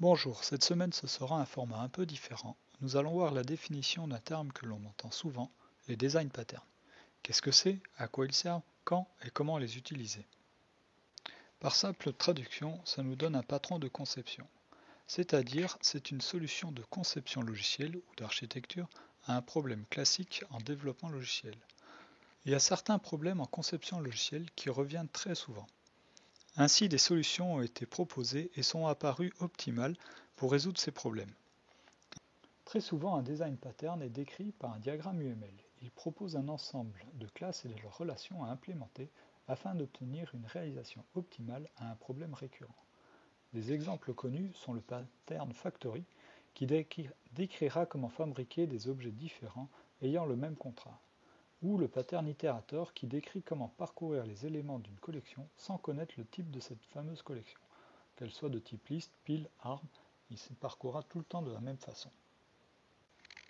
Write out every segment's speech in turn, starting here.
Bonjour, cette semaine ce sera un format un peu différent. Nous allons voir la définition d'un terme que l'on entend souvent, les design patterns. Qu'est-ce que c'est, à quoi ils servent, quand et comment les utiliser? Par simple traduction, ça nous donne un patron de conception. C'est-à-dire, c'est une solution de conception logicielle ou d'architecture à un problème classique en développement logiciel. Il y a certains problèmes en conception logicielle qui reviennent très souvent. Ainsi, des solutions ont été proposées et sont apparues optimales pour résoudre ces problèmes. Très souvent, un design pattern est décrit par un diagramme UML. Il propose un ensemble de classes et leurs relations à implémenter afin d'obtenir une réalisation optimale à un problème récurrent. Des exemples connus sont le pattern factory, qui décrira comment fabriquer des objets différents ayant le même contrat, ou le pattern itérateur qui décrit comment parcourir les éléments d'une collection sans connaître le type de cette fameuse collection, qu'elle soit de type liste, pile, arbre, il se parcourra tout le temps de la même façon.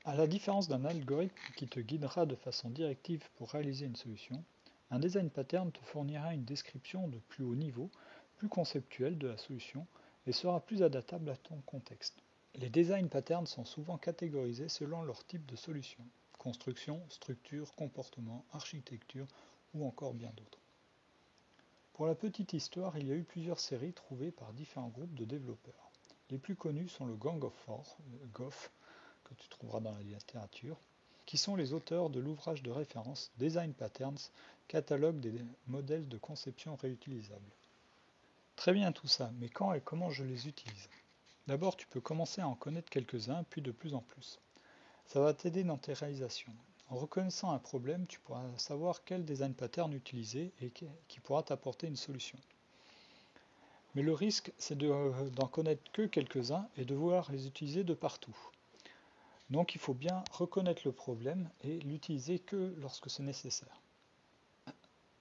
À la différence d'un algorithme qui te guidera de façon directive pour réaliser une solution, un design pattern te fournira une description de plus haut niveau, plus conceptuelle de la solution et sera plus adaptable à ton contexte. Les design patterns sont souvent catégorisés selon leur type de solution: construction, structure, comportement, architecture ou encore bien d'autres. Pour la petite histoire, il y a eu plusieurs séries trouvées par différents groupes de développeurs. Les plus connus sont le Gang of Four, GOF, que tu trouveras dans la littérature, qui sont les auteurs de l'ouvrage de référence Design Patterns, catalogue des modèles de conception réutilisables. Très bien tout ça, mais quand et comment je les utilise? D'abord, tu peux commencer à en connaître quelques-uns, puis de plus en plus. Ça va t'aider dans tes réalisations. En reconnaissant un problème, tu pourras savoir quel design pattern utiliser et qui pourra t'apporter une solution. Mais le risque, c'est d'en connaître que quelques-uns et de vouloir les utiliser de partout. Donc il faut bien reconnaître le problème et l'utiliser que lorsque c'est nécessaire.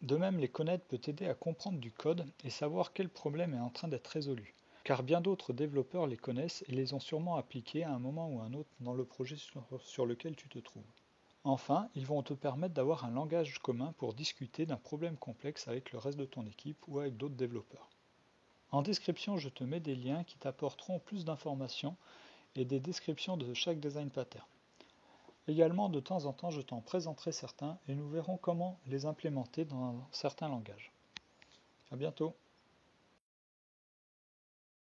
De même, les connaître peut t'aider à comprendre du code et savoir quel problème est en train d'être résolu, car bien d'autres développeurs les connaissent et les ont sûrement appliqués à un moment ou à un autre dans le projet sur lequel tu te trouves. Enfin, ils vont te permettre d'avoir un langage commun pour discuter d'un problème complexe avec le reste de ton équipe ou avec d'autres développeurs. En description, je te mets des liens qui t'apporteront plus d'informations et des descriptions de chaque design pattern. Également, de temps en temps, je t'en présenterai certains et nous verrons comment les implémenter dans certains langages. À bientôt.